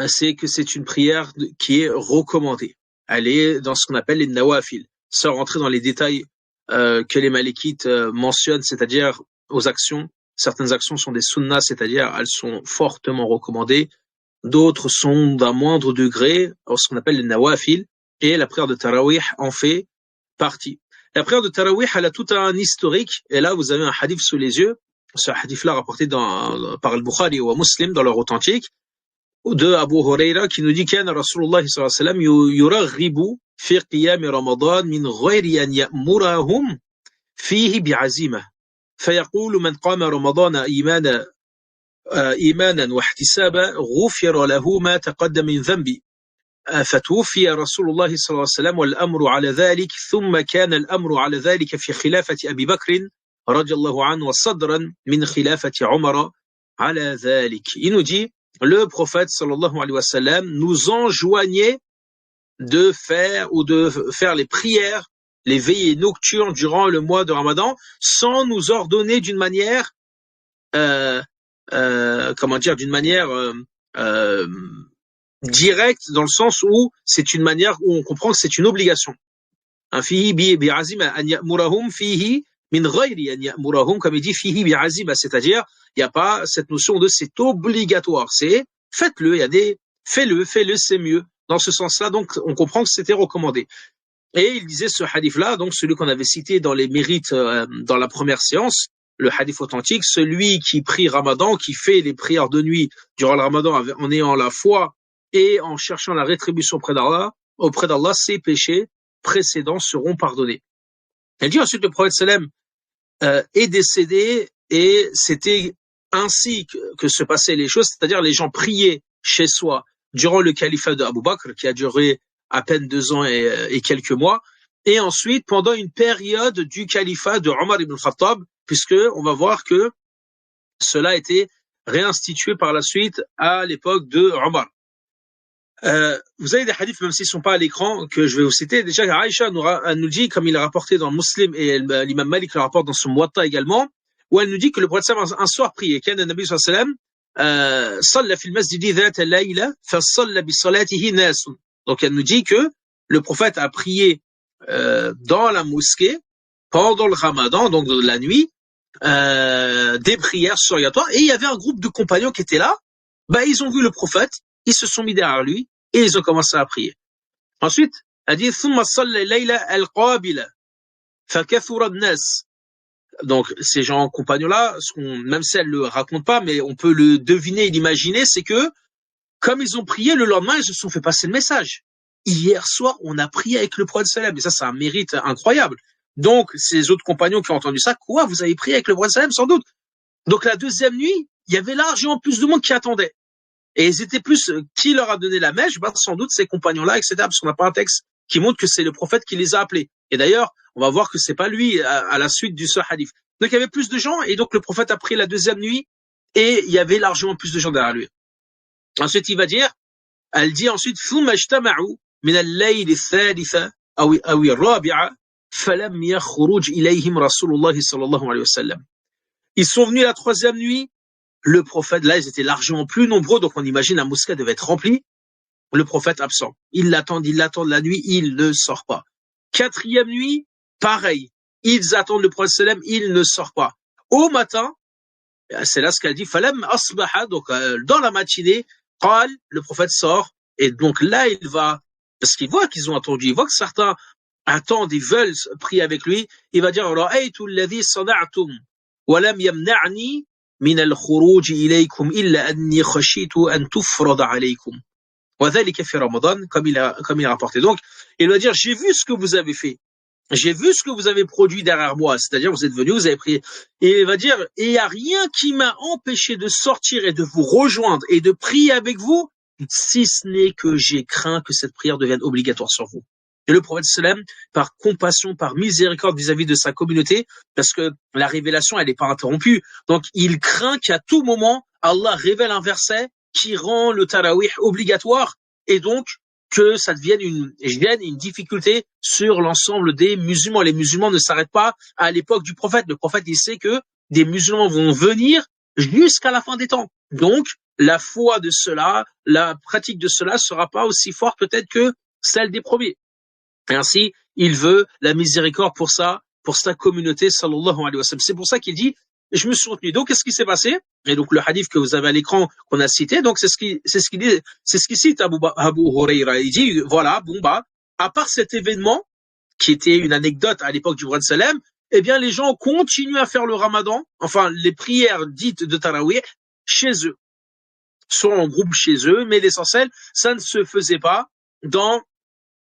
c'est que c'est une prière qui est recommandée. Elle est dans ce qu'on appelle les nawafil, sans rentrer dans les détails que les Malikites mentionnent, c'est-à-dire aux actions. Certaines actions sont des sunnas, c'est-à-dire elles sont fortement recommandées. D'autres sont d'un moindre degré, ce qu'on appelle les nawafil, et la prière de Tarawih en fait partie. La prière de Tarawih, elle a tout un historique, et là vous avez un hadith sous les yeux, ce hadith-là rapporté par Al-Bukhari ou Muslim dans leur authentique, de Abu Huraira qui nous dit كان رسول الله صلى الله عليه وسلم يرغب في قيام رمضان من غير أن يأمرهم فيه بعزيمة فيقول من قام رمضان إيمانا واحتسابا غفر له ما تقدم من ذنبي فتوفي رسول الله صلى الله عليه وسلم والأمر على ذلك ثم كان الأمر على ذلك في خلافة أبي بكر رضي الله عنه وصدرا من خلافة عمر على ذلك. Il nous dit le prophète sallallahu alayhi wa sallam nous enjoignait de faire les prières, les veillées nocturnes durant le mois de Ramadan, sans nous ordonner d'une manière, d'une manière directe, dans le sens où c'est une manière où on comprend que c'est une obligation. Fihi bi'azima an ya'murahum fihi min ghayri an ya'murahum, comme il dit fihi bi'azima, c'est-à-dire il n'y a pas cette notion de c'est obligatoire, c'est faites-le, il y a des fais-le, c'est mieux. Dans ce sens-là, donc on comprend que c'était recommandé. Et il disait ce hadith-là, donc celui qu'on avait cité dans les mérites dans la première séance, le hadith authentique, celui qui prie Ramadan, qui fait les prières de nuit durant le Ramadan en ayant la foi et en cherchant la rétribution auprès d'Allah, ses péchés précédents seront pardonnés. Elle dit ensuite le prophète sallam est décédé et c'était ainsi que se passaient les choses, c'est-à-dire les gens priaient chez soi durant le califat de Abu Bakr qui a duré à peine 2 ans et quelques mois, et ensuite pendant une période du califat de Omar ibn Khattab, puisque on va voir que cela a été réinstitué par la suite à l'époque de Omar. Vous avez des hadiths, même s'ils ne sont pas à l'écran, que je vais vous citer. Déjà, Aïcha nous dit, comme il a rapporté dans Muslim et l'imam Malik le rapporte dans son Muwatta également, où elle nous dit que le prophète un soir priait. كان النبي صلى الله عليه وسلم صلى في المسجد ذات الليلة فصلى بصلاته ناس. Donc elle nous dit que le prophète a prié dans la mosquée pendant le Ramadan, donc de la nuit, des prières surrogatoires, et il y avait un groupe de compagnons qui étaient là. Ils ont vu le prophète, ils se sont mis derrière lui et ils ont commencé à prier. Ensuite, elle dit ثم صلى الليلة القابلة فكثر الناس. Donc ces gens compagnons-là, même si elle le raconte pas, mais on peut le deviner et l'imaginer, c'est que comme ils ont prié le lendemain, ils se sont fait passer le message. Hier soir, on a prié avec le prophète sallam, et ça, c'est un mérite incroyable. Donc ces autres compagnons qui ont entendu ça, quoi, vous avez prié avec le prophète sallam, sans doute. Donc la deuxième nuit, il y avait largement plus de monde qui attendait. Et ils étaient plus, qui leur a donné la mèche? Sans doute ces compagnons-là, etc. Parce qu'on n'a pas un texte qui montre que c'est le prophète qui les a appelés. Et d'ailleurs, on va voir que c'est pas lui à la suite du ce hadith. Donc il y avait plus de gens, et donc le prophète a prié la deuxième nuit, et il y avait largement plus de gens derrière lui. Ensuite, il va dire, elle dit ensuite, ثم اجتمعوا من الليل الثالثة أو الرابعة فلم يخرج إليهم رسول الله صلى الله عليه وسلم. Ils sont venus la troisième nuit. Le prophète, là, ils étaient largement plus nombreux, donc on imagine la mosquée devait être remplie. Le prophète absent. Ils l'attendent la nuit, il ne sort pas. Quatrième nuit, pareil. Ils attendent le prophète sallam, il ne sort pas. Au matin, c'est là ce qu'elle dit, falam asbaha, donc dans la matinée, qal, le prophète sort, et donc là, il va, parce qu'il voit qu'ils ont attendu, il voit que certains attendent, ils veulent prier avec lui, il va dire, ra'aytu alladhi sana'tum, wa lam yamna'ni, من الخروج إليكم إلا أني خشيت أن تفرض عليكم وذلك في رمضان comme il a rapporté. Donc il va dire j'ai vu ce que vous avez fait, j'ai vu ce que vous avez produit derrière moi, c'est-à-dire vous êtes venus, vous avez prié, et il va dire et il n'y a rien qui m'a empêché de sortir et de vous rejoindre et de prier avec vous si ce n'est que j'ai craint que cette prière devienne obligatoire sur vous. Et le prophète sallam, par compassion, par miséricorde vis-à-vis de sa communauté, parce que la révélation, elle n'est pas interrompue. Donc, il craint qu'à tout moment, Allah révèle un verset qui rend le tarawih obligatoire, et donc que ça devienne une difficulté sur l'ensemble des musulmans. Les musulmans ne s'arrêtent pas à l'époque du prophète. Le prophète, il sait que des musulmans vont venir jusqu'à la fin des temps. Donc, la foi de cela, la pratique de cela sera pas aussi forte peut-être que celle des premiers. Et ainsi, il veut la miséricorde pour sa communauté, sallallahu alayhi wa sallam. C'est pour ça qu'il dit, je me suis retenu. Donc, qu'est-ce qui s'est passé? Et donc, le hadith que vous avez à l'écran, qu'on a cité, donc, c'est ce qu'il cite Abu Huraira. Il dit, voilà, bon, bah, à part cet événement, qui était une anecdote à l'époque du Prophète sallam, eh bien, les gens continuent à faire le ramadan, enfin, les prières dites de Tarawih, chez eux. Soit en groupe chez eux, mais l'essentiel, ça ne se faisait pas dans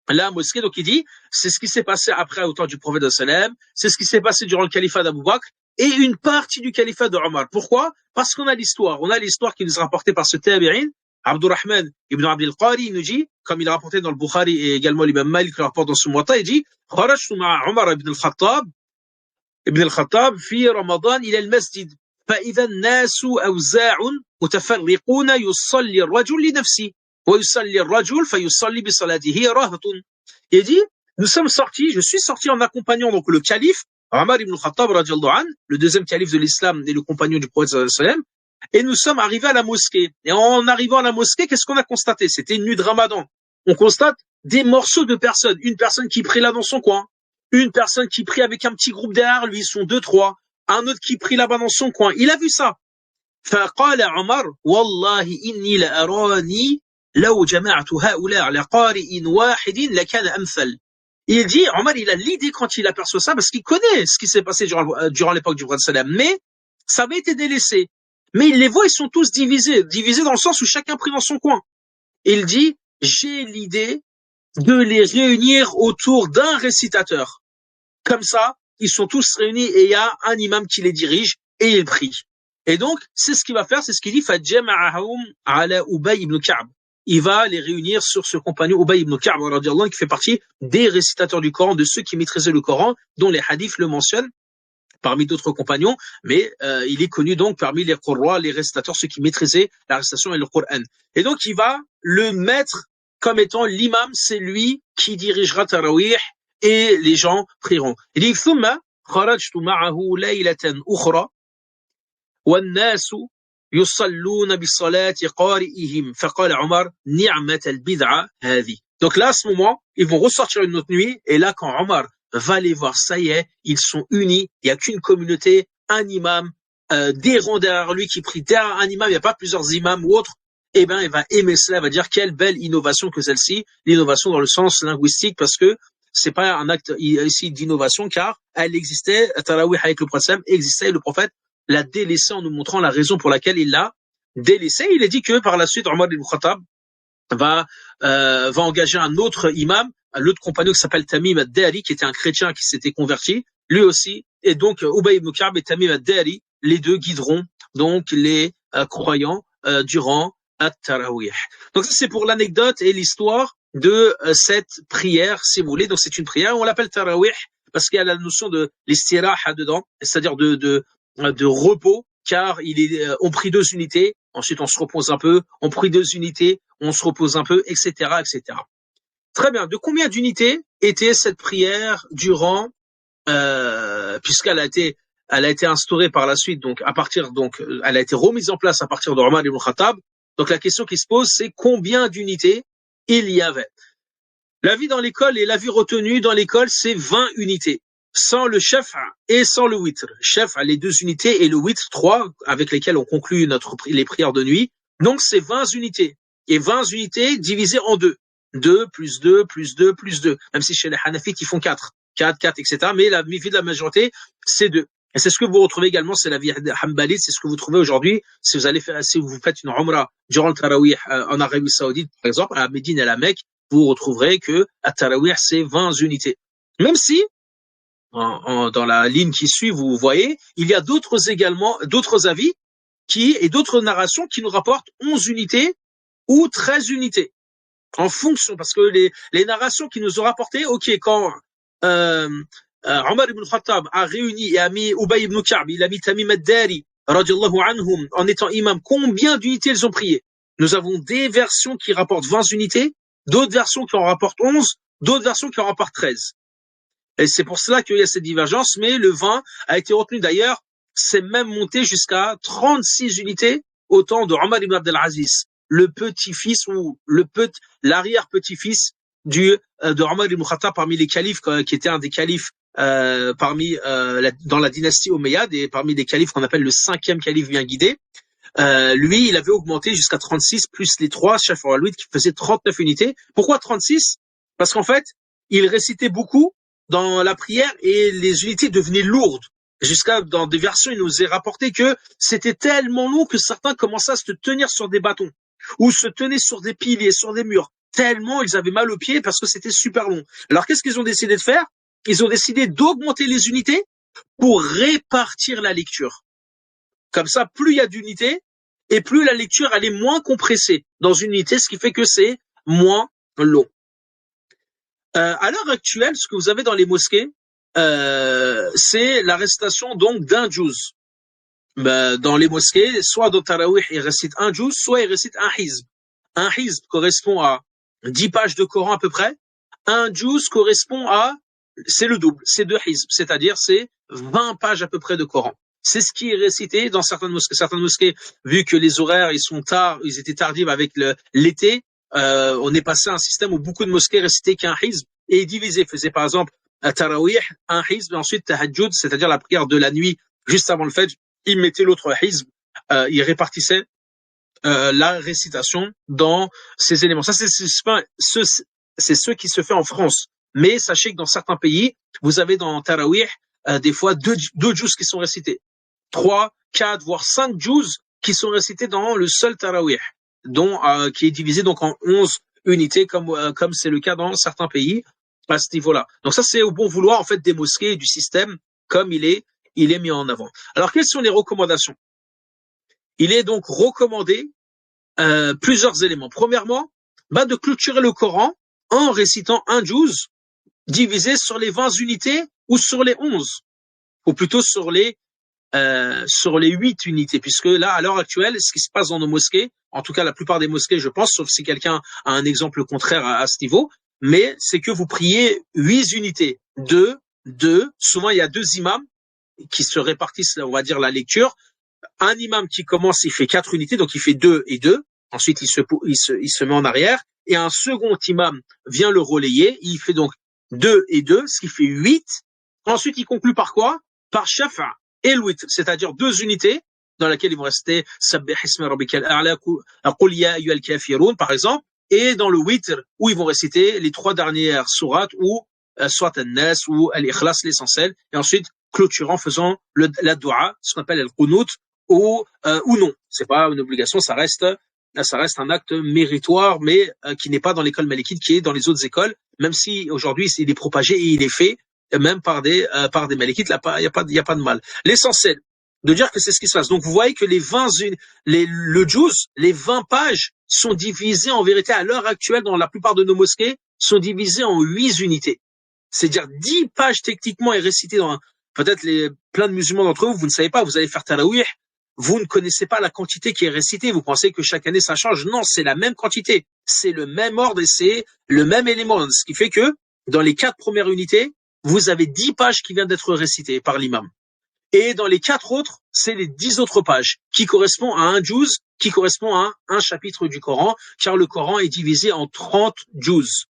la mosquée. Donc il dit, c'est ce qui s'est passé après au temps du prophète de sallam, c'est ce qui s'est passé durant le califat d'Abu Bakr et une partie du califat de Omar. Pourquoi? Parce qu'on a l'histoire qui nous est rapportée par ce tabi'in, Abdurrahman ibn Abdul Qari, il nous dit, comme il a rapporté dans le Bukhari et également l'imam Malik le rapporte dans son Muwatta, il dit, خرجت مع عمر ibn al-Khattab في رمضان إلى المسجد فإذا الناس أوزاع متفرقون يصلي الرجل لنفسه ويصلي الرجل فيصلي بصلاته راهط. Il dit, je suis sorti en accompagnant donc le calife Omar ibn Khattab radiyallahu anhu, le deuxième calife de l'islam et le compagnon du prophète sallallahu alayhi wa sallam, et nous sommes arrivés à la mosquée. Et en arrivant à la mosquée, qu'est-ce qu'on a constaté? C'était une nuit de Ramadan. On constate des morceaux de personnes, une personne qui prie là dans son coin, une personne qui prie avec un petit groupe derrière lui, ils sont 2-3, un autre qui prie là-bas dans son coin. Il a vu ça. فقال عمر والله إني لأراني لو جمعت هؤلاء لقارئ واحد لكان أمثل. Il dit, Omar, il a l'idée quand il aperçoit ça, parce qu'il connaît ce qui s'est passé durant l'époque du prophète sallam, mais ça avait été délaissé. Mais il les voit, ils sont tous divisés dans le sens où chacun prie dans son coin. Il dit, j'ai l'idée de les réunir autour d'un récitateur. Comme ça, ils sont tous réunis et il y a un imam qui les dirige et il prie. Et donc, c'est ce qu'il va faire, c'est ce qu'il dit, فَجَمَعَهُمْ عَلَى أُبَيْ ibn Ka'b. Il va les réunir sur ce compagnon Ubay ibn Ka'b, qui fait partie des récitateurs du Coran, de ceux qui maîtrisaient le Coran, dont les hadiths le mentionnent, parmi d'autres compagnons, mais il est connu donc parmi les Qurra, les récitateurs, ceux qui maîtrisaient la récitation et le Coran. Et donc, il va le mettre comme étant l'imam, c'est lui qui dirigera Tarawih, et les gens prieront. Il dit, ثُمَّ خَرَجْتُ مَعَهُ لَيْلَةً أُخْرَى وَالنَّاسُ يصلون بصلاة قارئهم فقال عمر نعمة البدعة هذه. Donc là, à ce moment, ils vont ressortir une autre nuit, et là, quand Omar va les voir, ça y est, ils sont unis, il n'y a qu'une communauté, un imam, des rangs derrière lui qui prie derrière un imam, il n'y a pas plusieurs imams ou autres, eh ben, il va aimer cela, il va dire quelle belle innovation que celle-ci, l'innovation dans le sens linguistique, parce que c'est pas un acte ici d'innovation, car elle existait, Tarawih avec le prophète existait, et le prophète l'a délaissé en nous montrant la raison pour laquelle il l'a délaissé. Il a dit que par la suite, Omar ibn Khattab va engager un autre imam, l'autre compagnon qui s'appelle Tamim ad-Dari, qui était un chrétien qui s'était converti, lui aussi. Et donc, Ubay ibn Ka'b et Tamim ad-Dari, les deux guideront donc les croyants durant at-Tarawih. Donc ça, c'est pour l'anecdote et l'histoire de cette prière, si vous voulez. Donc c'est une prière, on l'appelle Tarawih parce qu'il y a la notion de l'istiraha dedans, c'est-à-dire de repos, car on prie 2 unités, ensuite on se repose un peu, on prie 2 unités, on se repose un peu, etc., etc. Très bien. De combien d'unités était cette prière durant, puisqu'elle a été instaurée par la suite, donc elle a été remise en place à partir de Omar ibn Khattab. Donc la question qui se pose, c'est combien d'unités il y avait. La vie dans l'école et la vie retenue dans l'école, c'est 20 unités. Sans le shaf'a et sans le witr. Shaf'a, les 2 unités, et le witr, 3, avec lesquels on conclut les prières de nuit. Donc, c'est 20 unités. Et 20 unités divisées en 2. 2 plus 2 plus 2 plus 2. Même si chez les Hanafites, ils font 4. 4, 4, etc. Mais la vie de la majorité, c'est 2. Et c'est ce que vous retrouvez également, c'est la vie Hanbalite, c'est ce que vous trouvez aujourd'hui. Si vous faites une Umrah durant le Tarawih en Arabie Saoudite, par exemple, à Médine et à la Mecque, vous retrouverez que à Tarawih, c'est 20 unités. Même si, dans la ligne qui suit, vous voyez, il y a d'autres avis et d'autres narrations qui nous rapportent 11 unités ou 13 unités. En fonction, parce que les narrations qui nous ont rapporté, quand Omar ibn Khattab a réuni et a mis Ubay ibn Ka'b, il a mis Tamim ad-Dari, radiyallahu anhum, en étant imam, combien d'unités ils ont prié? Nous avons des versions qui rapportent 20 unités, d'autres versions qui en rapportent 11, d'autres versions qui en rapportent 13. Et c'est pour cela qu'il y a cette divergence, mais le 20 a été retenu. D'ailleurs, c'est même monté jusqu'à 36 unités au temps de Omar ibn Abdel Aziz, le petit-fils ou l'arrière-petit-fils de Omar ibn Khattab parmi les califes, qui était un des califes dans la dynastie Omeyyade et parmi les califes qu'on appelle le 5e calife bien guidé. Lui, il avait augmenté jusqu'à 36 plus les 3 chefs alawite qui faisaient 39 unités. Pourquoi 36? Parce qu'en fait, il récitait beaucoup dans la prière et les unités devenaient lourdes. Jusqu'à, dans des versions, il nous est rapporté que c'était tellement long que certains commençaient à se tenir sur des bâtons ou se tenaient sur des piliers, sur des murs, tellement ils avaient mal aux pieds parce que c'était super long. Alors qu'est-ce qu'ils ont décidé de faire? Ils ont décidé d'augmenter les unités pour répartir la lecture. Comme ça, plus il y a d'unités et plus la lecture elle est moins compressée dans une unité, ce qui fait que c'est moins long. À l'heure actuelle, ce que vous avez dans les mosquées, c'est l'arrestation donc d'un juz. Dans les mosquées, soit dans Tarawih, il récite un juz, soit il récite un hizb. Un hizb correspond à 10 pages de Coran à peu près. Un juz correspond c'est le double, c'est 2 hizb, c'est-à-dire c'est 20 pages à peu près de Coran. C'est ce qui est récité dans certaines mosquées. Certaines mosquées, vu que les horaires ils étaient tardifs avec l'été, on est passé à un système où beaucoup de mosquées récitaient qu'un hizb et divisaient. Faisaient par exemple Tarawih, un hizb, et ensuite Tahajjud, c'est-à-dire la prière de la nuit juste avant le Fajr. Ils mettaient l'autre hizb, ils répartissaient la récitation dans ces éléments. Ça, c'est ce qui se fait en France. Mais sachez que dans certains pays, vous avez dans Tarawih des fois deux juz qui sont récités. 3, 4, voire 5 juz qui sont récités dans le seul Tarawih, qui est divisé donc en 11 unités, comme c'est le cas dans certains pays à ce niveau-là. Donc ça, c'est au bon vouloir en fait des mosquées et du système comme il est mis en avant. Alors, quelles sont les recommandations? Il est donc recommandé plusieurs éléments. Premièrement, de clôturer le Coran en récitant un juz divisé sur les 20 unités ou sur les 11, ou plutôt sur les 8 unités, puisque là, à l'heure actuelle, ce qui se passe dans nos mosquées, en tout cas la plupart des mosquées, je pense, sauf si quelqu'un a un exemple contraire à ce niveau, mais c'est que vous priez 8 unités, 2, souvent il y a 2 imams qui se répartissent, on va dire, la lecture. Un imam qui commence, il fait 4 unités, donc il fait 2 et 2. Ensuite, il se met en arrière. Et un second imam vient le relayer. Il fait donc 2 et 2, ce qui fait 8. Ensuite, il conclut par quoi? Par shafa et le witr, c'est-à-dire 2 unités dans lesquelles ils vont rester sabbih isma rabbikal a'la, qul ya ayyuhal kafirun, par exemple. Et dans le witr, où ils vont réciter les 3 dernières sourates, ou soit An-Nas ou Al-Ikhlas, l'essentiel. Et ensuite, clôturant, faisant la dua, ce qu'on appelle le qunut, ou non. C'est pas une obligation, ça reste un acte méritoire, mais qui n'est pas dans l'école malikite, qui est dans les autres écoles, même si aujourd'hui il est propagé et il est fait même par des malikites. Là, il y a pas de mal. L'essentiel de dire que c'est ce qui se passe. Donc vous voyez que le juz, les 20 pages sont divisées en vérité à l'heure actuelle dans la plupart de nos mosquées, sont divisées en 8 unités. C'est-à-dire 10 pages techniquement est récité dans peut-être plein de musulmans d'entre vous ne savez pas, vous allez faire tarawih, vous ne connaissez pas la quantité qui est récitée, vous pensez que chaque année ça change. Non, c'est la même quantité, c'est le même ordre et c'est le même élément. Ce qui fait que dans les 4 premières unités, vous avez 10 pages qui viennent d'être récitées par l'imam. Et dans les 4 autres, c'est les 10 autres pages qui correspondent à un juz, qui correspond à un chapitre du Coran, car le Coran est divisé en 30 juz,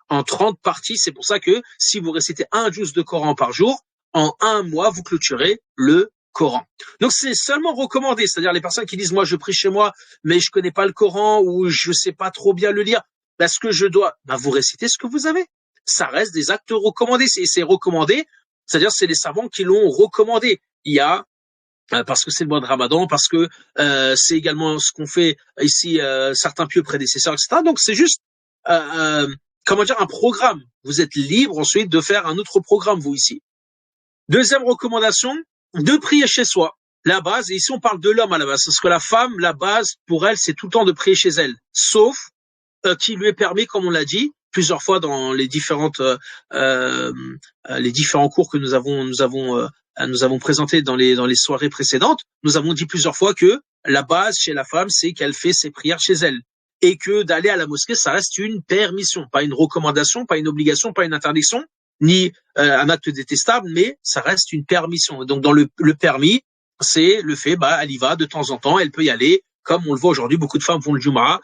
en 30 parties. C'est pour ça que si vous récitez un juz de Coran par jour, en un mois, vous clôturez le Coran. Donc c'est seulement recommandé, c'est-à-dire les personnes qui disent moi je prie chez moi mais je connais pas le Coran ou je sais pas trop bien le lire, ce que je dois, vous récitez ce que vous avez. Ça reste des actes recommandés, c'est recommandé, c'est-à-dire c'est les savants qui l'ont recommandé. Il y a parce que c'est le mois de Ramadan, parce que c'est également ce qu'ont fait ici certains pieux prédécesseurs, etc. Donc c'est juste un programme. Vous êtes libre ensuite de faire un autre programme, vous ici. Deuxième recommandation, de prier chez soi. La base, et ici on parle de l'homme à la base, parce que la femme, la base, pour elle, c'est tout le temps de prier chez elle. Sauf qui lui est permis, comme on l'a dit, plusieurs fois dans les différents cours que nous avons présentés dans les soirées précédentes, nous avons dit plusieurs fois que la base chez la femme, c'est qu'elle fait ses prières chez elle. Et que d'aller à la mosquée, ça reste une permission, pas une recommandation, pas une obligation, pas une interdiction, ni un acte détestable, mais ça reste une permission. Donc dans le permis, c'est le fait, elle y va de temps en temps, elle peut y aller comme on le voit aujourd'hui, beaucoup de femmes vont le Jumu'ah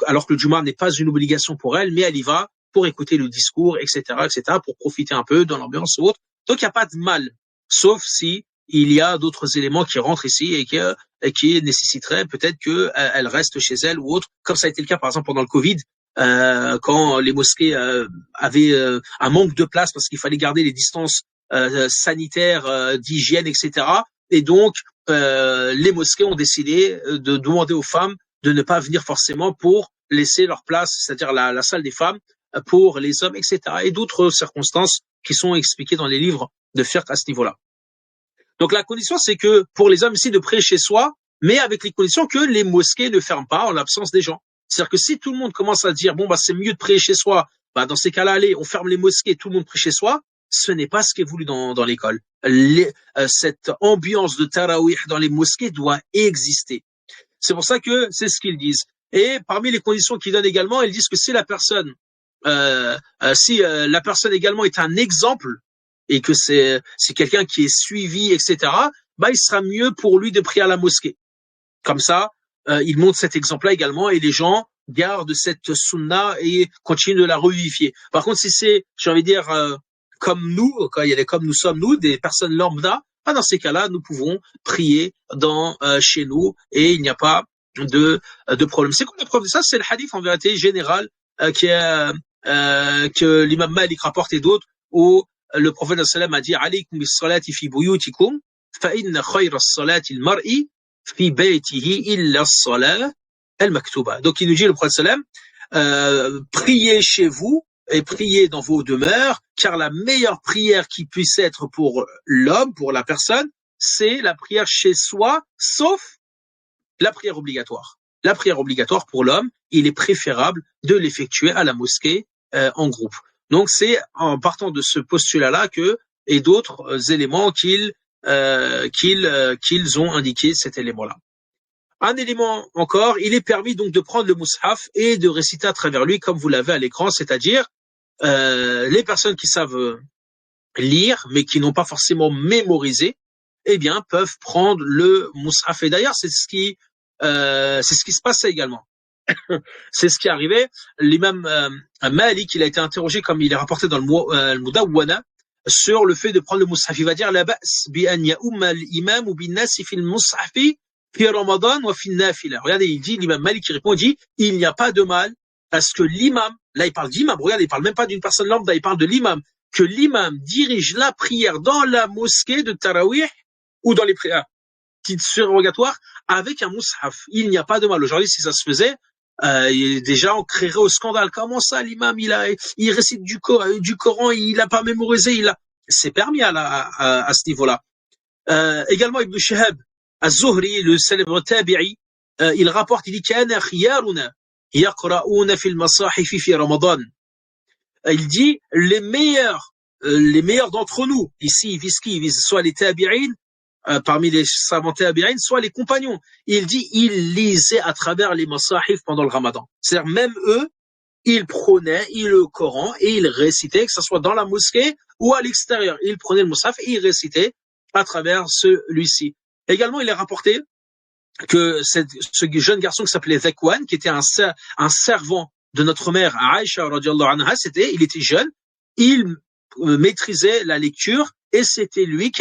alors que le Jumu'ah n'est pas une obligation pour elles, mais elle y va pour écouter le discours, etc., pour profiter un peu dans l'ambiance ou autre. Donc il n'y a pas de mal, sauf si il y a d'autres éléments qui rentrent ici et qui nécessiteraient peut-être qu'elle reste chez elle ou autre, comme ça a été le cas par exemple pendant le Covid, quand les mosquées avaient un manque de place parce qu'il fallait garder les distances sanitaires, d'hygiène, etc. Et donc les mosquées ont décidé de demander aux femmes de ne pas venir forcément pour laisser leur place, c'est-à-dire la salle des femmes pour les hommes, etc. Et d'autres circonstances qui sont expliquées dans les livres de fiqh à ce niveau-là. Donc la condition, c'est que pour les hommes ici de prier chez soi, mais avec les conditions que les mosquées ne ferment pas en l'absence des gens. C'est-à-dire que si tout le monde commence à dire, bon, bah, c'est mieux de prier chez soi, bah, dans ces cas-là, allez, on ferme les mosquées, tout le monde prie chez soi, ce n'est pas ce qui est voulu dans l'école. Cette ambiance de tarawih dans les mosquées doit exister. C'est pour ça que c'est ce qu'ils disent. Et parmi les conditions qu'ils donnent également, ils disent que si la personne également est un exemple et que c'est quelqu'un qui est suivi, etc., bah, il sera mieux pour lui de prier à la mosquée. Comme ça, il montre cet exemple-là également et les gens gardent cette sunna et continuent de la revivifier. Par contre, si c'est, j'ai envie de dire, comme nous, quand il y a comme nous sommes nous, des personnes lambda, bah, dans ces cas-là, nous pouvons prier chez nous et il n'y a pas de problème. C'est quoi la preuve de ça? C'est le hadith en vérité général que l'imam Malik rapporte et d'autres où le prophète sallam a dit alaykum bis-salati fi buyutikum fa inna khayra as-salati al-mar'i fi baytihi illa as-salat al-maktuba. Donc il nous dit le prophète sallam priez chez vous et priez dans vos demeures car la meilleure prière qui puisse être pour l'homme, pour la personne, c'est la prière chez soi, sauf la prière obligatoire. La prière obligatoire pour l'homme, il est préférable de l'effectuer à la mosquée en groupe. Donc c'est en partant de ce postulat-là et d'autres éléments qu'ils ont indiqué cet élément-là. Un élément encore, il est permis donc de prendre le mushaf et de réciter à travers lui comme vous l'avez à l'écran, c'est-à-dire les personnes qui savent lire mais qui n'ont pas forcément mémorisé, eh bien peuvent prendre le mushaf. Et d'ailleurs, c'est ce qui se passait également. C'est ce qui arrivait. L'imam Malik, il a été interrogé, comme il est rapporté dans le Mudawwana, sur le fait de prendre le mushaf. Il va dire la ba's bi an ya'umma al-imam ou bin nas fi al-mushaf fi Ramadan wa fi an-nafila. Regardez, l'imam Malik qui répond, il dit il n'y a pas de mal parce que l'imam, là il parle d'imam, regardez, il parle même pas d'une personne lambda, il parle de l'imam, que l'imam dirige la prière dans la mosquée de Tarawih ou dans les prières surrogatoires avec un mushaf. Il n'y a pas de mal. Aujourd'hui, si ça se faisait, déjà on créerait au scandale. Comment ça, l'imam, il récite du Coran, il n'a pas mémorisé, c'est permis à ce niveau-là. Également, Ibn Shihab Az-Zuhri, le célèbre tabi'i, il rapporte, il dit kana khiyaruna yaqra'una fil masahif fi Ramadan. Il dit les meilleurs d'entre nous, ici il vise soit les tabi'in, parmi les savants tabi'in, soit les compagnons. Il dit ils lisaient à travers les masahif pendant le Ramadan. C'est-à-dire même eux, ils prenaient le Coran et ils récitaient, que ce soit dans la mosquée ou à l'extérieur. Ils prenaient le mushaf et ils récitaient à travers celui-ci. Également, il est rapporté que ce jeune garçon qui s'appelait Zakwan, qui était un servant de notre mère Aïcha radhiyallahu anha, il était jeune, il maîtrisait la lecture et c'était lui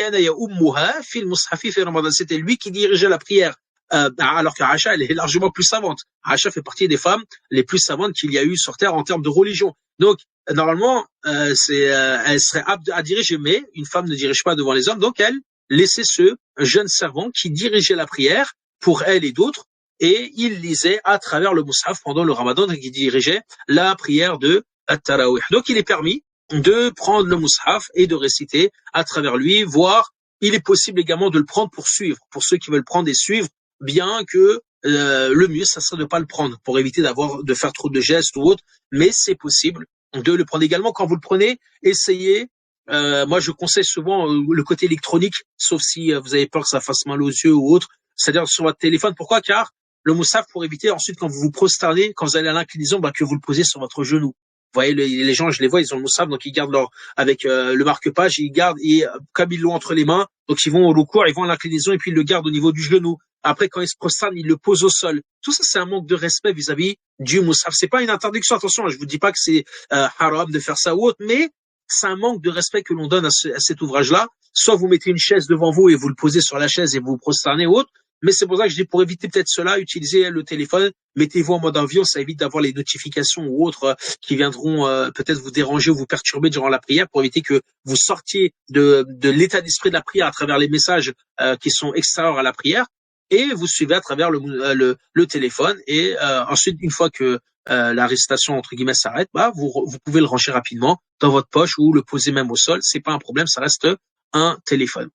c'était lui qui dirigeait la prière, alors qu'Aïcha elle est largement plus savante. Aïcha fait partie des femmes les plus savantes qu'il y a eu sur terre en termes de religion. Donc normalement elle serait apte à diriger, mais une femme ne dirige pas devant les hommes, donc elle laissait ce jeune servant qui dirigeait la prière pour elle et d'autres, et il lisait à travers le mushaf pendant le Ramadan qui dirigeait la prière de At-Tarawih. Donc il est permis de prendre le mushaf et de réciter à travers lui, voire il est possible également de le prendre pour suivre, pour ceux qui veulent prendre et suivre, bien que le mieux ça serait de ne pas le prendre pour éviter de faire trop de gestes ou autre, mais c'est possible de le prendre également. Quand vous le prenez, essayez. Moi je conseille souvent le côté électronique, sauf si vous avez peur que ça fasse mal aux yeux ou autre, c'est-à-dire sur votre téléphone. Pourquoi? Car le mushaf, pour éviter ensuite quand vous vous prosternez, quand vous allez à l'inclinaison, que vous le posez sur votre genou. Vous voyez, les gens, je les vois, ils ont le mushaf, donc ils gardent avec le marque-page, ils gardent, et comme ils l'ont entre les mains, donc ils vont au recours, ils vont à l'inclinaison et puis ils le gardent au niveau du genou. Après, quand il se prosterne, il le pose au sol. Tout ça, c'est un manque de respect vis-à-vis du mushaf. C'est pas une interdiction, attention, je vous dis pas que c'est haram de faire ça ou autre, mais c'est un manque de respect que l'on donne à cet ouvrage-là. Soit vous mettez une chaise devant vous et vous le posez sur la chaise et vous vous prosternez ou autre, mais c'est pour ça que je dis, pour éviter peut-être cela, utilisez le téléphone, mettez-vous en mode avion, ça évite d'avoir les notifications ou autres qui viendront peut-être vous déranger ou vous perturber durant la prière, pour éviter que vous sortiez de l'état d'esprit de la prière à travers les messages qui sont extérieurs à la prière, et vous suivez à travers le téléphone, et ensuite, une fois que la récitation entre guillemets s'arrête, bah vous pouvez le ranger rapidement dans votre poche ou le poser même au sol, c'est pas un problème, ça reste un téléphone.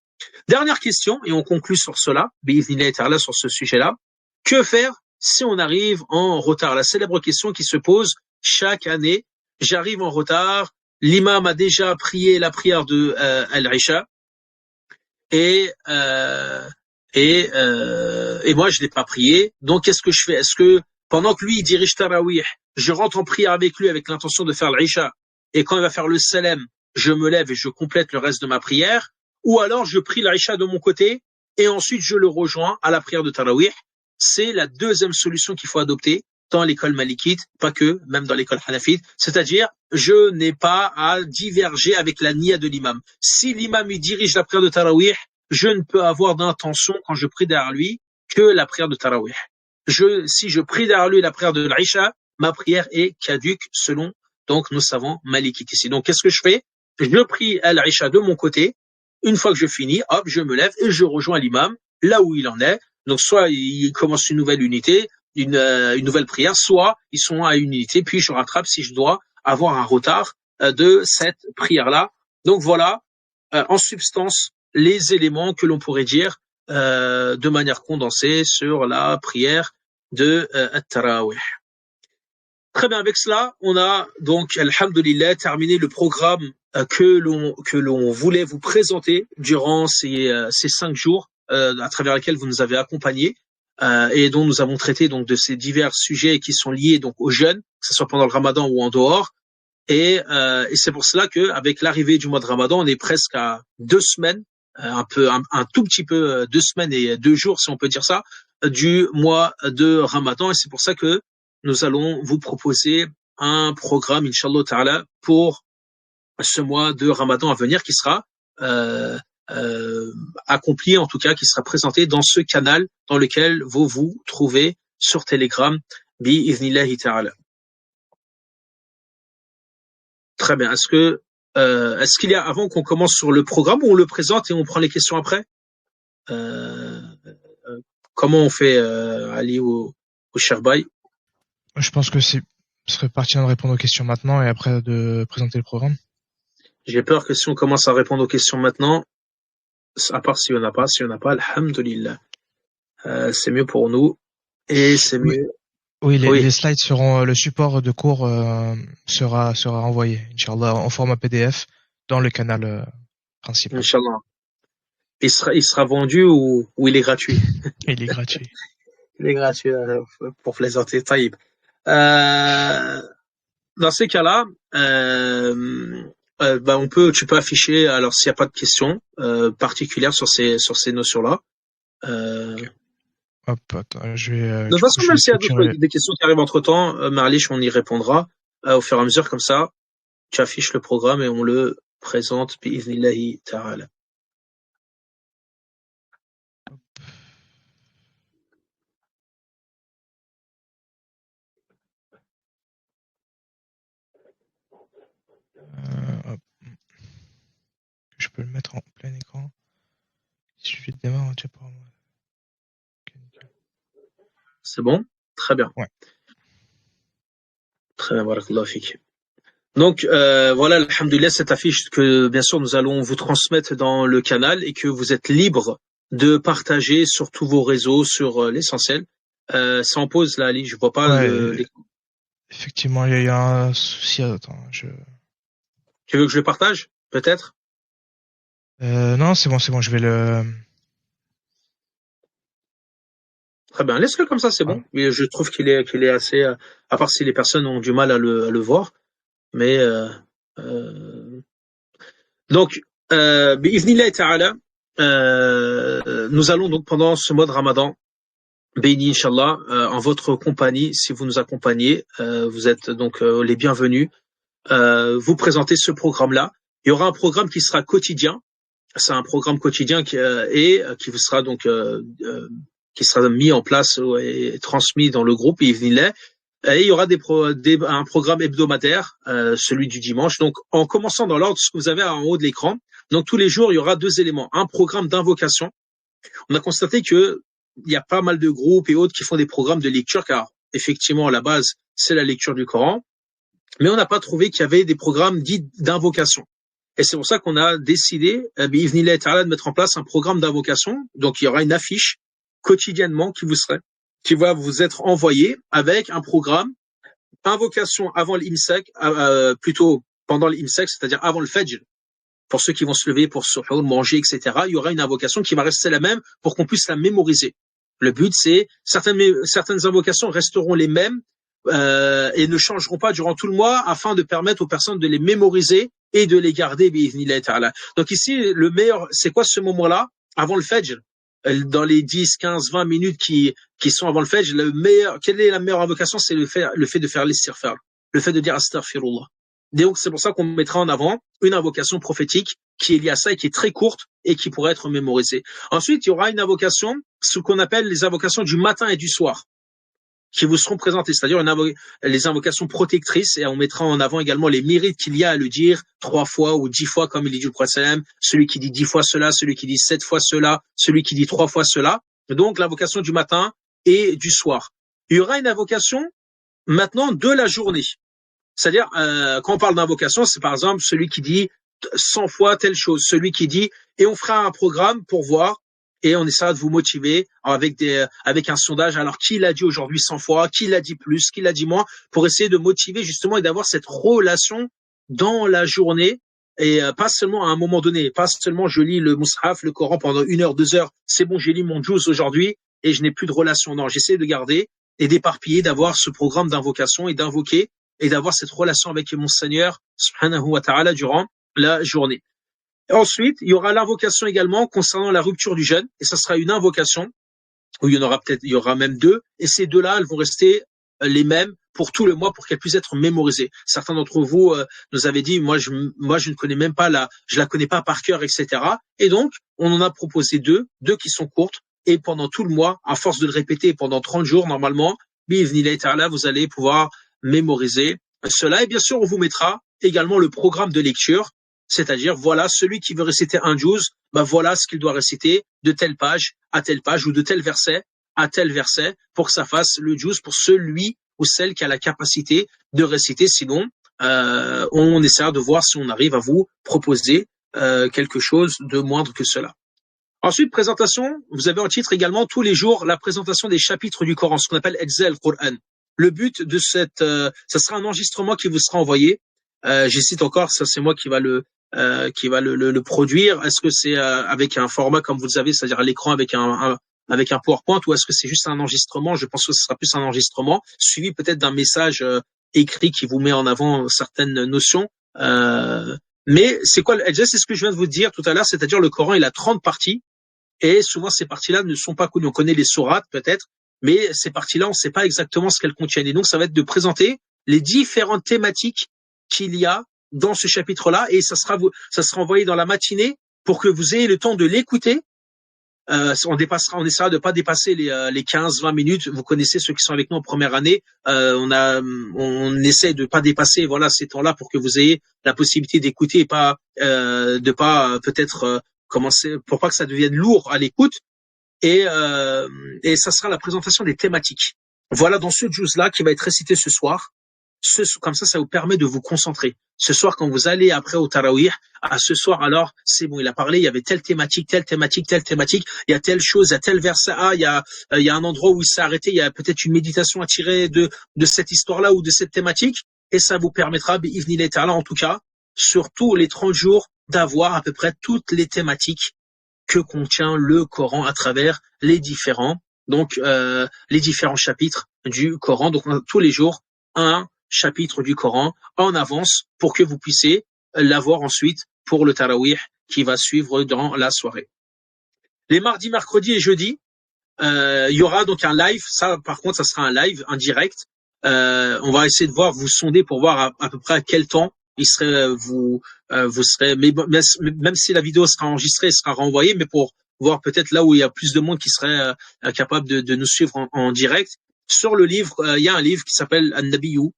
Dernière question, et on conclut sur cela, sur ce sujet-là. Que faire si on arrive en retard? La célèbre question qui se pose chaque année. J'arrive en retard, l'imam a déjà prié la prière de Al-Isha, et moi je l'ai pas prié. Donc qu'est-ce que je fais? Est-ce que pendant que lui il dirige Tarawih, je rentre en prière avec lui avec l'intention de faire l'Isha, et quand il va faire le Salem, je me lève et je complète le reste de ma prière, ou alors je prie l'Isha de mon côté et ensuite je le rejoins à la prière de Tarawih? C'est la deuxième solution qu'il faut adopter dans l'école malikite, pas que, même dans l'école hanafite, c'est-à-dire je n'ai pas à diverger avec la niya de l'imam. Si l'imam il dirige la prière de Tarawih, je ne peux avoir d'intention quand je prie derrière lui que la prière de Tarawih. Si je prie derrière lui la prière de l'Isha, ma prière est caduque selon donc nos savants malikites ici. Donc qu'est-ce que je fais? Je prie l'Isha de mon côté. Une fois que je finis, hop, je me lève et je rejoins l'imam là où il en est. Donc soit il commence une nouvelle unité, une nouvelle prière, soit ils sont à une unité, puis je rattrape si je dois avoir un retard de cette prière-là. Donc voilà, en substance, les éléments que l'on pourrait dire de manière condensée sur la prière de At-Tarawih. Très bien, avec cela, on a donc, alhamdulillah, terminé le programme que l'on voulait vous présenter durant ces 5 jours à travers lesquels vous nous avez accompagnés et dont nous avons traité donc de ces divers sujets qui sont liés donc aux jeûnes, que ce soit pendant le Ramadan ou en dehors. Et c'est pour cela que avec l'arrivée du mois de Ramadan, on est presque à 2 semaines, un tout petit peu 2 semaines et 2 jours, si on peut dire ça, du mois de Ramadan. Et c'est pour ça que nous allons vous proposer un programme, Inch'Allah Ta'ala, pour ce mois de Ramadan à venir, qui sera accompli, en tout cas, qui sera présenté dans ce canal dans lequel vous vous trouvez sur Telegram, bi-idhnillahi ta'ala. Très bien. Est-ce qu'il y a, avant qu'on commence sur le programme, où on le présente et on prend les questions après? Comment on fait, Ali ou Sherbaï? Je pense que ce serait pertinent de répondre aux questions maintenant et après de présenter le programme. J'ai peur que si on commence à répondre aux questions maintenant, à part s'il y en a pas, alhamdulillah, c'est mieux pour nous et c'est mieux. Oui, les slides seront, le support de cours sera envoyé, Inch'Allah, en format PDF dans le canal principal. Inch'Allah. Il sera vendu ou il est gratuit? Il est gratuit. Il est gratuit, pour plaisanter, taïb. Dans ces cas-là, tu peux afficher, alors s'il n'y a pas de questions particulières sur ces notions-là. Okay. Hop, attends, je vais. De toute façon, même s'il y a des questions qui arrivent entre-temps, Marlich, on y répondra au fur et à mesure, comme ça, tu affiches le programme et on le présente, bi-idhnillahi ta'ala. Hop. Je peux le mettre en plein écran. Si je démarre, tu vois. C'est bon? Très bien. Ouais. Très bien, barakallahu fik. Donc voilà, alhamdoulilah, cette affiche que bien sûr nous allons vous transmettre dans le canal et que vous êtes libre de partager sur tous vos réseaux, sur l'essentiel. Ça en pose là, Ali, je vois pas l'écran. Effectivement, il y a un souci. Attends, Tu veux que je le partage, peut-être? Non, c'est bon, je vais le. Très bien, laisse-le comme ça, c'est bon. Mais je trouve qu'il est assez, à part si les personnes ont du mal à le voir. Mais donc, bi'idhnillah ta'ala, nous allons donc pendant ce mois de Ramadan béni, Inch'Allah, en votre compagnie, si vous nous accompagnez. Vous êtes donc les bienvenus. Vous présenter ce programme-là. Il y aura un programme qui sera quotidien. C'est un programme quotidien qui vous sera donc qui sera mis en place et transmis dans le groupe. Et il y aura un programme hebdomadaire, celui du dimanche. Donc, en commençant dans l'ordre, ce que vous avez en haut de l'écran. Donc, tous les jours, il y aura deux éléments. Un programme d'invocation. On a constaté que il y a pas mal de groupes et autres qui font des programmes de lecture, car effectivement, à la base, c'est la lecture du Coran. Mais on n'a pas trouvé qu'il y avait des programmes dits d'invocation. Et c'est pour ça qu'on a décidé, bi'idhnillah ta'ala, de mettre en place un programme d'invocation. Donc, il y aura une affiche quotidiennement qui va vous être envoyée avec un programme invocation avant l'imsak, plutôt pendant l'imsak, c'est-à-dire avant le fajr. Pour ceux qui vont se lever pour suhour, manger, etc., il y aura une invocation qui va rester la même pour qu'on puisse la mémoriser. Le but, c'est certaines invocations resteront les mêmes et ne changeront pas durant tout le mois afin de permettre aux personnes de les mémoriser et de les garder bi'idhnillah ta'ala. Donc ici, le meilleur, c'est quoi ce moment-là avant le fajr? Dans les 10, 15, 20 minutes qui sont avant le fajr, quelle est la meilleure invocation? C'est le fait de faire l'istighfar, le fait de dire astaghfirullah. Donc c'est pour ça qu'on mettra en avant une invocation prophétique qui est liée à ça et qui est très courte et qui pourrait être mémorisée. Ensuite, il y aura une invocation, ce qu'on appelle les invocations du matin et du soir, qui vous seront présentées, c'est-à-dire les invocations protectrices, et on mettra en avant également les mérites qu'il y a à le dire 3 fois ou 10 fois, comme il dit le prophète, celui qui dit 10 fois cela, celui qui dit 7 fois cela, celui qui dit 3 fois cela. Donc l'invocation du matin et du soir. Il y aura une invocation maintenant de la journée. C'est-à-dire, quand on parle d'invocation, c'est par exemple celui qui dit 100 fois telle chose, celui qui dit, et on fera un programme pour voir, et on essaiera de vous motiver avec un sondage. Alors, qui l'a dit aujourd'hui 100 fois, qui l'a dit plus, qui l'a dit moins, pour essayer de motiver justement et d'avoir cette relation dans la journée, et pas seulement à un moment donné, pas seulement je lis le Mus'haf, le Coran pendant 1 heure, 2 heures, c'est bon, j'ai lu mon juz aujourd'hui, et je n'ai plus de relation. Non, j'essaie de garder et d'éparpiller, d'avoir ce programme d'invocation et d'invoquer, et d'avoir cette relation avec mon Seigneur, subhanahu wa ta'ala, durant la journée. Ensuite, il y aura l'invocation également concernant la rupture du jeûne, et ça sera une invocation, où il y aura même 2, et ces 2-là, elles vont rester les mêmes pour tout le mois, pour qu'elles puissent être mémorisées. Certains d'entre vous nous avaient dit, moi je ne connais même pas je la connais pas par cœur, etc. Et donc, on en a proposé 2 qui sont courtes, et pendant tout le mois, à force de le répéter pendant 30 jours, normalement, bi'idhnillah ta'ala, vous allez pouvoir mémoriser cela. Et bien sûr, on vous mettra également le programme de lecture, c'est-à-dire, voilà, celui qui veut réciter un juz, voilà ce qu'il doit réciter de telle page à telle page, ou de tel verset à tel verset, pour que ça fasse le juz pour celui ou celle qui a la capacité de réciter. Sinon, on essaiera de voir si on arrive à vous proposer quelque chose de moindre que cela. Ensuite, présentation, vous avez en titre également tous les jours la présentation des chapitres du Coran, ce qu'on appelle Ejza al-Qur'an. Le but de ça sera un enregistrement qui vous sera envoyé. J'hésite encore, ça c'est moi qui va le produire. Est-ce que c'est avec un format comme vous le savez, c'est-à-dire à l'écran avec un PowerPoint, ou est-ce que c'est juste un enregistrement? Je pense que ce sera plus un enregistrement, suivi peut-être d'un message écrit qui vous met en avant certaines notions. Mais c'est quoi le Ejza? C'est ce que je viens de vous dire tout à l'heure, c'est-à-dire le Coran, il a 30 parties. Et souvent, ces parties-là ne sont pas connues. On connaît les sourates, peut-être, mais ces parties-là, on ne sait pas exactement ce qu'elles contiennent. Et donc, ça va être de présenter les différentes thématiques qu'il y a dans ce chapitre-là, et ça sera envoyé dans la matinée pour que vous ayez le temps de l'écouter. On essaiera de pas dépasser les 15-20 minutes. Vous connaissez ceux qui sont avec nous en première année. On essaie de pas dépasser, voilà, ces temps-là pour que vous ayez la possibilité d'écouter et pas, de pas peut-être commencer, pour pas que ça devienne lourd à l'écoute. Et ça sera la présentation des thématiques. Voilà, dans ce juz-là qui va être récité ce soir. Comme ça vous permet de vous concentrer. Ce soir, quand vous allez après au Tarawih, ce soir, alors, c'est bon, il a parlé, il y avait telle thématique, telle thématique, telle thématique, il y a telle chose, il y a tel verset, il y a un endroit où il s'est arrêté, il y a peut-être une méditation à tirer de cette histoire-là ou de cette thématique, et ça vous permettra, bi'idhnillah ta'ala, en tout cas, sur tous les 30 jours, d'avoir à peu près toutes les thématiques que contient le Coran à travers les différents chapitres du Coran. Donc, tous les jours, un chapitre du Coran en avance pour que vous puissiez l'avoir ensuite pour le Tarawih qui va suivre dans la soirée. Les mardis, mercredis et jeudis, Il y aura donc un live. Ça, par contre, ça sera un live, un direct. On va essayer de voir, vous sonder pour voir à peu près à quel temps il serait, vous serez, mais même si la vidéo sera enregistrée, elle sera renvoyée, mais pour voir peut-être là où il y a plus de monde qui serait capable de nous suivre en direct. Sur le livre, il y a un livre qui s'appelle An-Nabiyyu,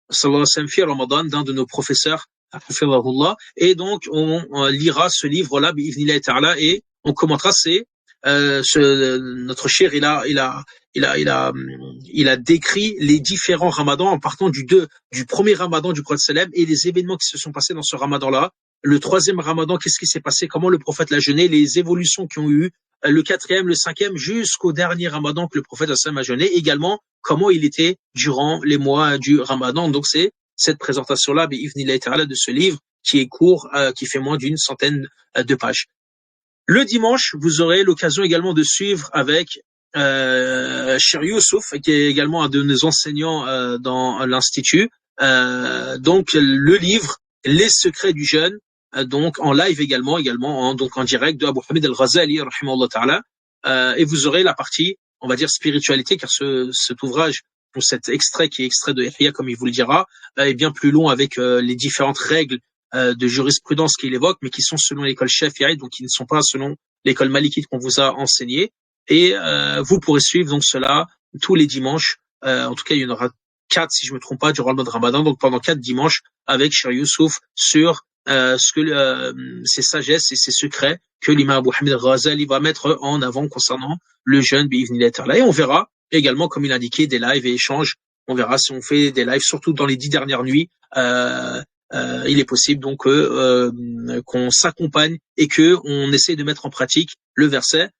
sallallahu alayhi wa sallam, fi Ramadan, d'un de nos professeurs, et donc on lira ce livre-là, bi'idhnillahi ta'ala, et on commentera. Notre cher, il a décrit les différents ramadans en partant du premier ramadan du prophète sallam et les événements qui se sont passés dans ce ramadan-là. Le troisième ramadan, qu'est-ce qui s'est passé, comment le prophète l'a jeûné, les évolutions qui ont eu, le quatrième, le cinquième, jusqu'au dernier ramadan que le prophète sallam a jeûné. Également, comment il était durant les mois du ramadan. Donc c'est cette présentation-là, de ce livre qui est court, qui fait moins d'une centaine de pages. Le dimanche, vous aurez l'occasion également de suivre avec Cheikh Youssouf, qui est également un de nos enseignants dans l'institut. Donc le livre Les secrets du jeûne, donc en live également donc en direct de Abu Hamid al-Ghazali, rahimahullah ta'ala. Et vous aurez la partie, on va dire, spiritualité, car cet ouvrage, ou cet extrait qui est extrait de Ihya, comme il vous le dira, est bien plus long avec les différentes règles de jurisprudence qu'il évoque, mais qui sont selon l'école Shafi'i, donc qui ne sont pas selon l'école malikite qu'on vous a enseigné. Et vous pourrez suivre donc cela tous les dimanches. En tout cas, il y en aura 4, si je me trompe pas, durant le mois de Ramadan, donc pendant 4 dimanches, avec Cheikh Youssouf sur ce que ces sagesses et ces secrets que l'imam Abu Hamid al-Ghazali va mettre en avant concernant le jeûne bi'idhnillahi ta'ala. Et on verra également, comme il indiquait, des lives et échanges. On verra si on fait des lives, surtout dans les 10 dernières nuits. Il est possible donc qu'on s'accompagne et que on essaie de mettre en pratique le verset.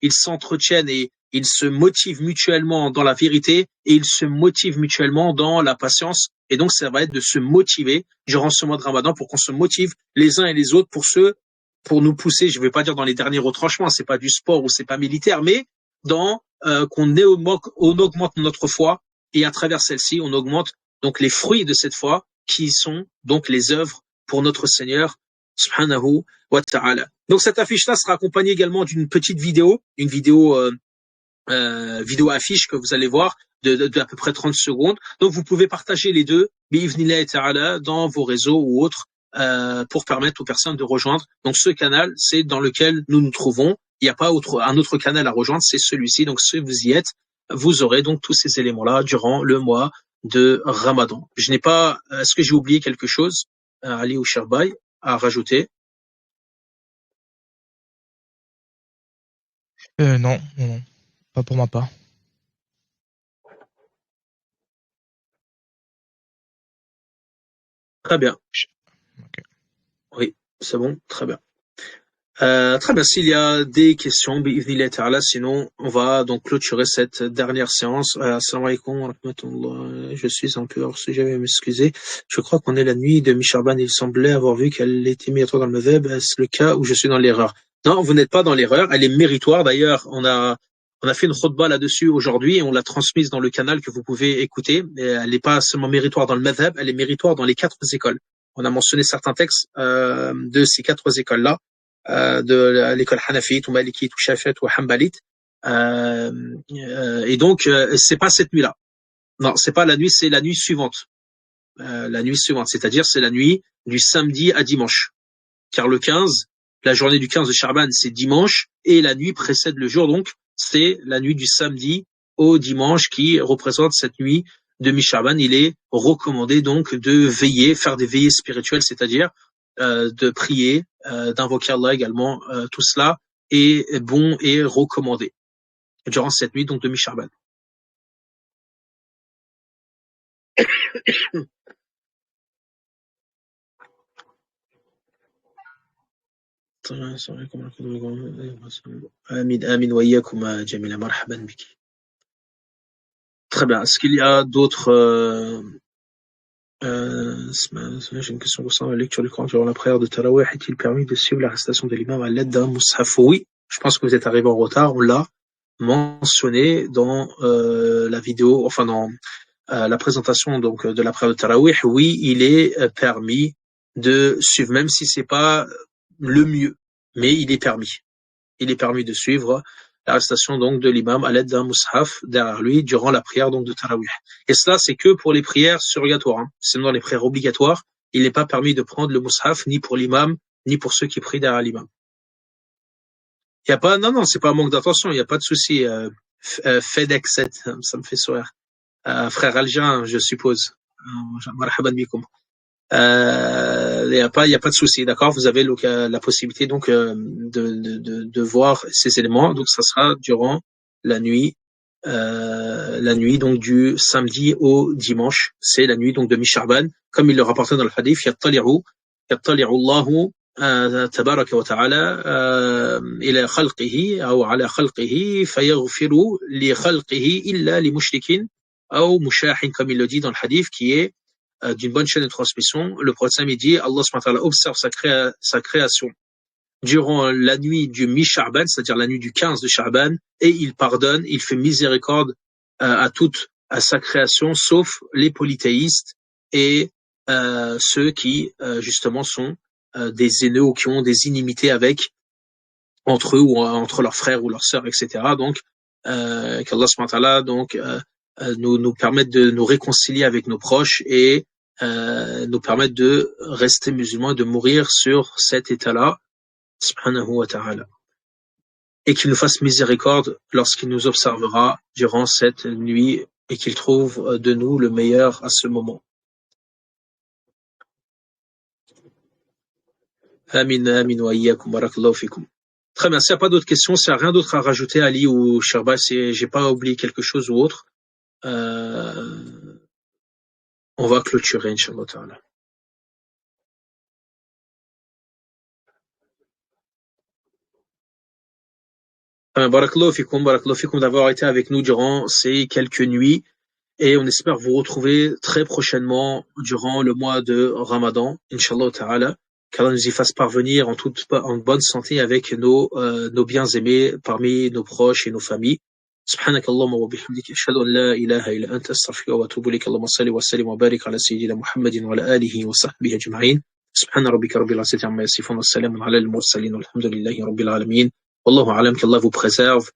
Ils s'entretiennent et ils se motivent mutuellement dans la vérité et ils se motivent mutuellement dans la patience. Et donc ça va être de se motiver durant ce mois de Ramadan pour qu'on se motive les uns et les autres pour nous pousser. Je ne vais pas dire dans les derniers retranchements, c'est pas du sport ou c'est pas militaire, mais dans qu'on augmente notre foi. Et à travers celle-ci, on augmente donc les fruits de cette foi, qui sont donc les œuvres pour notre Seigneur, subhanahu wa ta'ala. Donc cette affiche-là sera accompagnée également d'une petite vidéo, une vidéo affiche que vous allez voir de à peu près 30 secondes. Donc vous pouvez partager les deux, bi'idhnillahi ta'ala, dans vos réseaux ou autres, pour permettre aux personnes de rejoindre. Donc ce canal, c'est dans lequel nous nous trouvons. Il n'y a pas un autre canal à rejoindre, c'est celui-ci. Donc si vous y êtes, vous aurez donc tous ces éléments-là durant le mois de Ramadan. Je n'ai pas, est-ce que j'ai oublié quelque chose, Ali ou Sherbaï, à rajouter? Non, pas pour ma part. Très bien. Okay. Oui, c'est bon, très bien. Très bien, s'il y a des questions, sinon on va donc clôturer cette dernière séance. Assalamu alaikum wa rahmatullah. Je suis un peu hors sujet, veuillez m'excuser. Je crois qu'on est la nuit de Micharban. Il semblait avoir vu qu'elle était méritoire dans le madhab. Est-ce le cas où je suis dans l'erreur? Non, vous n'êtes pas dans l'erreur. Elle est méritoire. D'ailleurs, on a fait une khutbah là-dessus aujourd'hui et on l'a transmise dans le canal que vous pouvez écouter. Et elle n'est pas seulement méritoire dans le madhab, elle est méritoire dans les 4 écoles. On a mentionné certains textes de ces 4 écoles-là. De l'école hanafite ou malikite ou shafite ou hanbalite, et donc c'est pas cette nuit-là, non, c'est pas la nuit, c'est la nuit suivante, c'est-à-dire c'est la nuit du samedi à dimanche, car le 15, la journée du 15 de Charban, c'est dimanche et la nuit précède le jour, donc c'est la nuit du samedi au dimanche qui représente cette nuit de Mi-Charban. Il est recommandé donc de veiller, faire des veillées spirituelles, c'est-à-dire de prier, d'invoquer Allah également. Tout cela est bon et recommandé durant cette nuit donc de Mi-Charban. Amin wa iyyakum Jamila, marhaban biki. Très bien. Est-ce qu'il y a d'autres j'ai une question concernant la lecture du Coran durant la prière de Tarawih. Est-il permis de suivre la récitation de l'imam à l'aide d'un mushaf? Oui, je pense que vous êtes arrivé en retard. On l'a mentionné dans la vidéo, enfin dans la présentation donc de la prière de Tarawih. Oui, il est permis de suivre, même si c'est pas le mieux, mais il est permis. il est permis de suivre la récitation donc de l'imam à l'aide d'un mushaf derrière lui durant la prière donc de Tarawih. Et cela, c'est que pour les prières surrogatoires. Sinon, dans les prières obligatoires, il n'est pas permis de prendre le mushaf ni pour l'imam, ni pour ceux qui prient derrière l'imam. Il y a pas, non, c'est pas un manque d'attention, il n'y a pas de souci. FedEx 7, ça me fait sourire. Frère algérien, je suppose. Marhaban bikoum. Il y a pas de souci, d'accord. Vous avez la possibilité donc de voir ces éléments. Donc ça sera durant la nuit donc du samedi au dimanche. C'est la nuit donc de Mi-Sha'ban, comme il le rapportait dans le hadith. Yattali'u Allahu تبارك وتعالى إلى خلقه أو على خلقه فيغفر لخلقه إلا لمشرك أو مشاح, comme il le dit dans le hadith, qui est d'une bonne chaîne de transmission. Le prophète il dit, Allah subhanahu wa ta'ala observe sa création durant la nuit du mi-Sha'ban, c'est-à-dire la nuit du 15 de Sha'ban, et il pardonne, il fait miséricorde à sa création, sauf les polythéistes et ceux qui justement sont des haineux ou qui ont des inimités entre eux ou entre leurs frères ou leurs sœurs, etc. Donc, qu'Allah subhanahu wa ta'ala donc nous permette de nous réconcilier avec nos proches et nous permettre de rester musulmans, de mourir sur cet état-là, subhanahu wa ta'ala. Et qu'il nous fasse miséricorde lorsqu'il nous observera durant cette nuit et qu'il trouve de nous le meilleur à ce moment. Amin, amin wa iyyakum, barakallahu fikum. Très bien, s'il n'y a pas d'autres questions, s'il n'y a rien d'autre à rajouter, Ali ou Sherba, si j'ai pas oublié quelque chose ou autre, on va clôturer, Inch'Allah ta'ala. Barakallahu fikum d'avoir été avec nous durant ces quelques nuits et on espère vous retrouver très prochainement durant le mois de Ramadan, Inch'Allah ta'ala, qu'Allah nous y fasse parvenir en bonne santé avec nos bien-aimés parmi nos proches et nos familles. سبحانك اللهم وبحمدك أشهد أن لا إله إلا أنت أستغفرك وأتوب إليك اللهم صل وسلم وبارك على سيدنا محمد وعلى آله وصحبه أجمعين سبحان ربك رب العزة عما يصفون والسلام على المرسلين والحمد لله رب العالمين والله أعلم qu'Allah vous préserve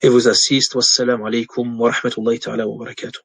et vous assiste. Wassalamu alaikum wa rahmatullahi ta'ala wa barakatuh.